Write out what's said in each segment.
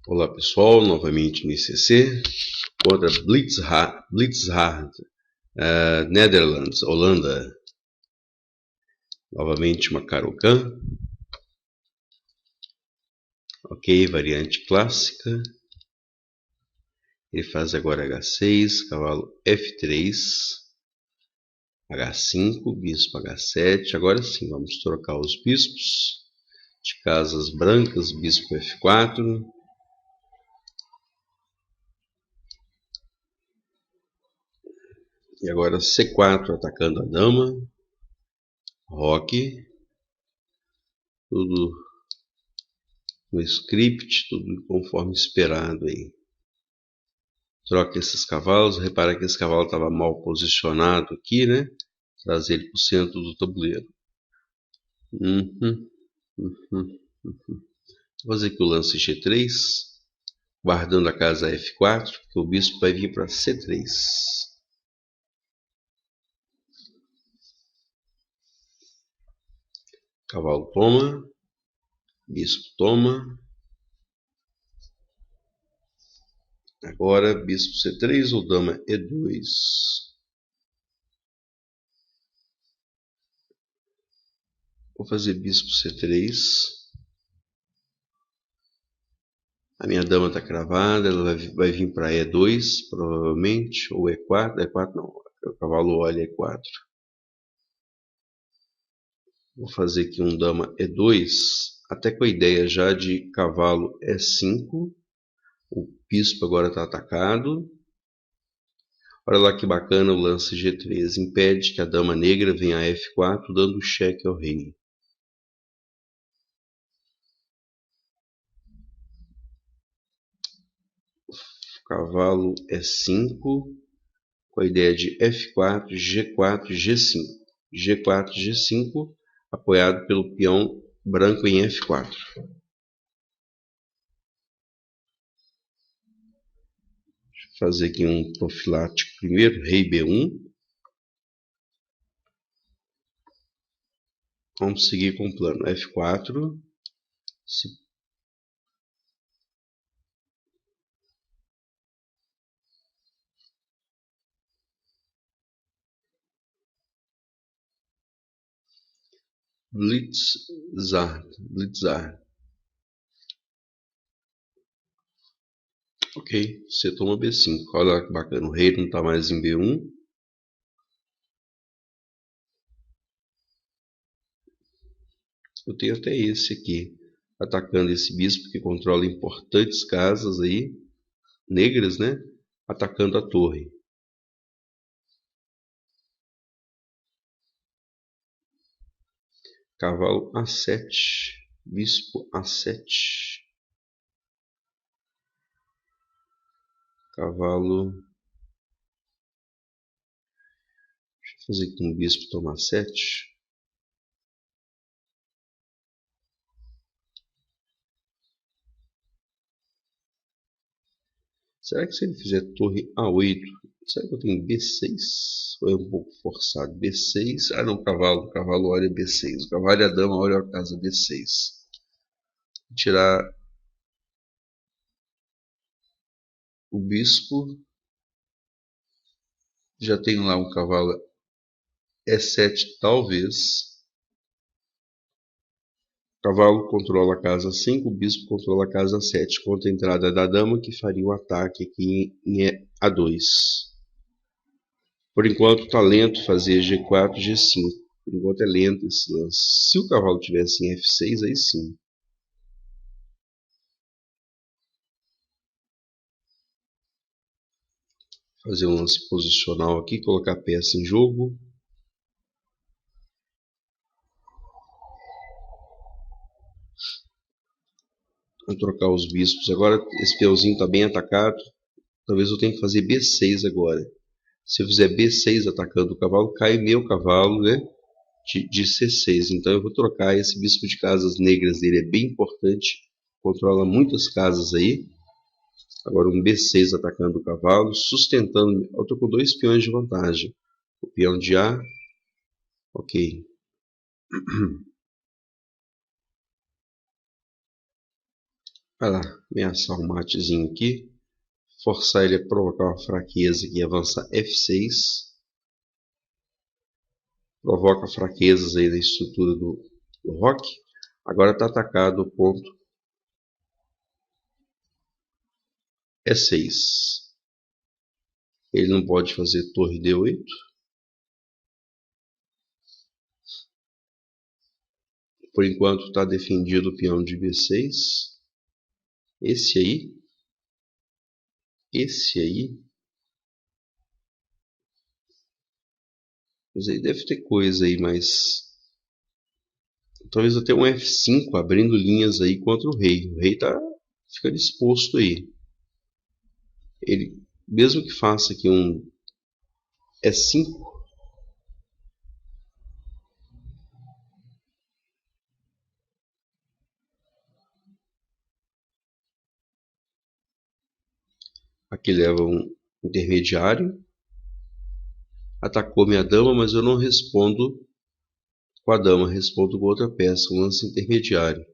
Olá pessoal, novamente no ICC contra Blitzhard, Netherlands, Holanda. Novamente uma Caro-Kann. Ok, variante clássica. Ele faz agora H6, cavalo F3, H5, bispo H7. Agora sim, vamos trocar os bispos de casas brancas, bispo F4. E agora C4 atacando a dama. Roque. Tudo no script, tudo conforme esperado aí. Troca esses cavalos. Repara que esse cavalo estava mal posicionado aqui, né? Traz ele para o centro do tabuleiro. Vou fazer aqui o lance G3, guardando a casa F4, porque o bispo vai vir para C3. Cavalo toma, bispo toma. Agora bispo C3 ou dama E2. Vou fazer bispo C3. A minha dama está cravada, ela vai vir para E2, provavelmente, ou E4. E4 não, o cavalo olha E4. Vou fazer aqui um dama E2, até com a ideia já de cavalo E5. O bispo agora está atacado. Olha lá que bacana o lance G3. Impede que a dama negra venha a F4, dando cheque ao rei. Cavalo E5, com a ideia de F4, G4, G5. G4, G5, apoiado pelo peão branco em F4. Fazer aqui um profilático primeiro, rei B1. Vamos seguir com o plano F4. Blitzhard. Ok, você toma B5. Olha que bacana, o rei não está mais em B1. Eu tenho até esse aqui, atacando esse bispo que controla importantes casas aí, negras, né? Atacando a torre. Cavalo A7, bispo A7. Cavalo. Deixa eu fazer aqui um bispo tomar 7. Será que se ele fizer torre A8, será que eu tenho B6? Ou é um pouco forçado? B6. Ah não, cavalo. O cavalo olha B6. O cavalo e a dama olham a casa B6. Vou tirar o bispo. Já tenho lá um cavalo E7, talvez. O cavalo controla a casa 5, o bispo controla a casa 7. Contra a entrada da dama, que faria o ataque aqui em A2. Por enquanto está lento fazer G4, G5. Por enquanto é lento esse lance. Se o cavalo tivesse em F6, aí sim. Fazer um lance posicional aqui, colocar a peça em jogo. Vou trocar os bispos. Agora esse peãozinho está bem atacado. Talvez eu tenha que fazer B6 agora. Se eu fizer B6 atacando o cavalo, cai meu cavalo, né? De C6. Então eu vou trocar esse bispo de casas negras dele. É bem importante. Controla muitas casas aí. Agora um B6 atacando o cavalo, sustentando. Eu estou com 2 peões de vantagem. O peão de A. Ok. Vai lá, ameaçar um matezinho aqui. Forçar ele a provocar uma fraqueza aqui e avançar F6. Provoca fraquezas aí da estrutura do rock. Agora está atacado o ponto E6. Ele não pode fazer torre D8. Por enquanto está defendido o peão de B6. Esse aí. Mas aí deve ter coisa aí, mas talvez até um F5 abrindo linhas aí contra o rei. O rei fica disposto aí. Ele, mesmo que faça aqui um E5, aqui leva um intermediário. Atacou minha dama, mas eu não respondo com a dama, respondo com outra peça, um lance intermediário.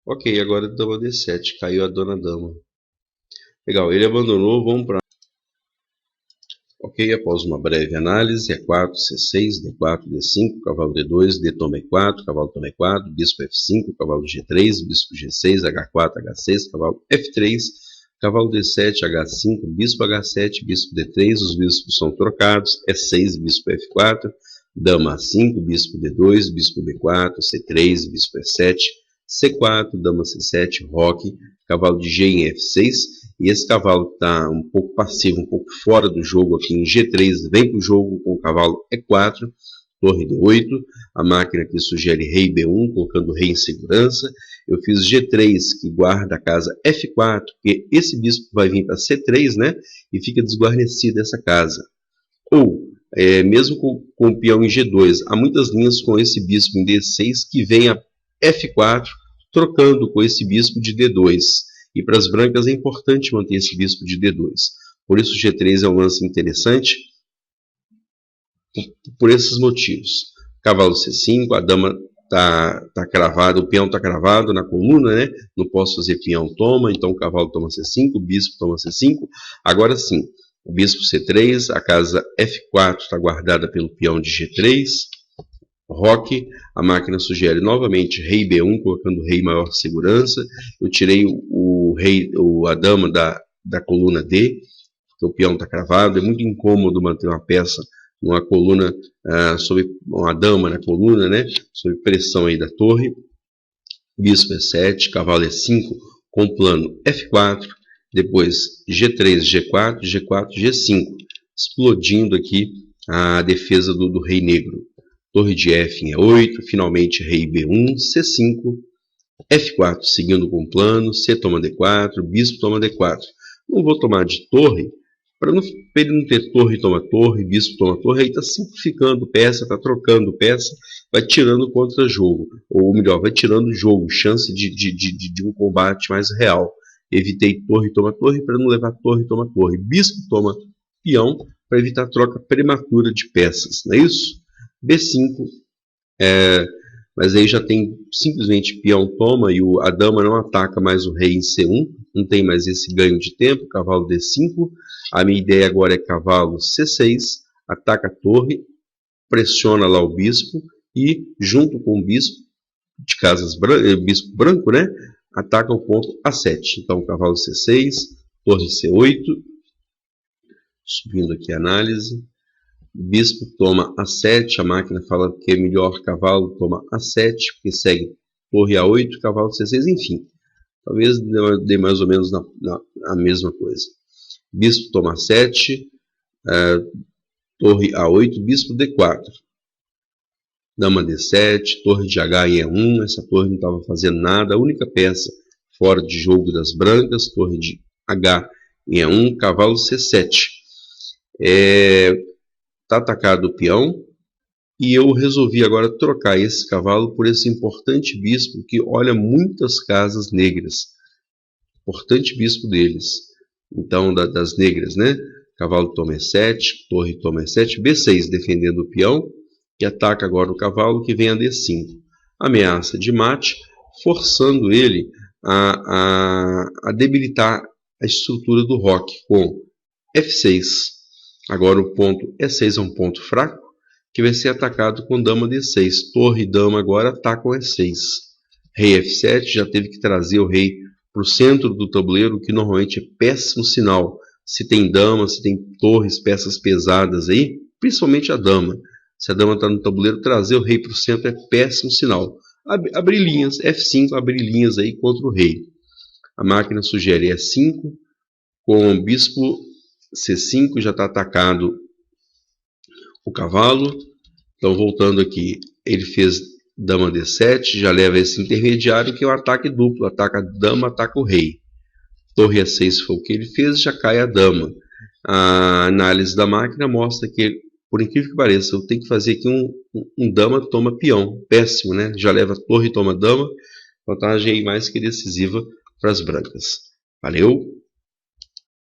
Ok, agora dama D7, caiu a dona dama. Legal, ele abandonou, vamos para... Ok, após uma breve análise, E4, C6, D4, D5, cavalo D2, D toma E4, cavalo toma E4, bispo F5, cavalo G3, bispo G6, H4, H6, cavalo F3, cavalo D7, H5, bispo H7, bispo D3, os bispos são trocados, E6, bispo F4, dama A5, bispo D2, bispo B4, C3, bispo E7, C4, dama C7, roque, cavalo de G em F6, e esse cavalo está um pouco passivo, um pouco fora do jogo aqui em G3, vem para o jogo com o cavalo E4, torre D8, a máquina aqui sugere rei B1, colocando o rei em segurança. Eu fiz G3, que guarda a casa F4, porque esse bispo vai vir para C3, né? E fica desguarnecida essa casa. Ou, mesmo com o peão em G2, há muitas linhas com esse bispo em D6 que vem a F4, trocando com esse bispo de D2. E para as brancas é importante manter esse bispo de D2. Por isso G3 é um lance interessante, por esses motivos. Cavalo C5, a dama está cravada, o peão está cravado na coluna, né? Não posso fazer peão toma, então o cavalo toma C5, o bispo toma C5. Agora sim, o bispo C3, a casa F4 está guardada pelo peão de G3. Roque, a máquina sugere novamente rei B1, colocando o rei maior segurança. Eu tirei a dama da coluna D, porque o peão está cravado. É muito incômodo manter uma peça numa coluna, sob uma dama na coluna, né? Sob pressão aí da torre. Bispo E7, cavalo E5, com plano F4, depois G3, G4, G4, G5, explodindo aqui a defesa do rei negro. Torre de F em E8, finalmente rei B1, C5, F4 seguindo com o plano, C toma D4, bispo toma D4. Não vou tomar de torre, para ele não ter torre toma torre, bispo toma torre, aí está simplificando peça, está trocando peça, vai tirando contra-jogo, ou melhor, vai tirando jogo, chance de um combate mais real. Evitei torre toma torre para não levar torre toma torre, bispo toma peão para evitar troca prematura de peças, não é isso? B5, mas aí já tem simplesmente peão toma e a dama não ataca mais o rei em C1, não tem mais esse ganho de tempo, cavalo D5, a minha ideia agora é cavalo C6, ataca a torre, pressiona lá o bispo e junto com o bispo de casas bispo branco, né, ataca o ponto A7, então cavalo C6, torre C8, subindo aqui a análise, bispo toma A7, a máquina fala que é melhor cavalo toma A7, porque segue torre A8, cavalo C6, enfim. Talvez dê mais ou menos a mesma coisa. Bispo toma A7, torre A8, bispo D4. Dama D7, torre de H em E1, essa torre não estava fazendo nada, a única peça fora de jogo das brancas, torre de H em E1, cavalo C7. Está atacado o peão e eu resolvi agora trocar esse cavalo por esse importante bispo que olha muitas casas negras. Importante bispo deles. Então, das negras, né? Cavalo toma E7, torre toma E7, B6 defendendo o peão e ataca agora o cavalo que vem a D5. Ameaça de mate, forçando ele a debilitar a estrutura do roque com F6. Agora o ponto E6 é um ponto fraco, que vai ser atacado com dama D6. Torre e dama agora atacam E6. Rei F7 já teve que trazer o rei para o centro do tabuleiro, que normalmente é péssimo sinal. Se tem dama, se tem torres, peças pesadas aí, principalmente a dama. Se a dama está no tabuleiro, trazer o rei para o centro é péssimo sinal. Abrir linhas, F5, abrir linhas aí contra o rei. A máquina sugere E5, com o bispo C5, já está atacado o cavalo. Então, voltando aqui, ele fez dama D7, já leva esse intermediário, que é um ataque duplo. Ataca a dama, ataca o rei. Torre E6 foi o que ele fez, já cai a dama. A análise da máquina mostra que, por incrível que pareça, eu tenho que fazer aqui um dama toma peão. Péssimo, né? Já leva torre e toma dama. Vantagem aí mais que decisiva para as brancas. Valeu!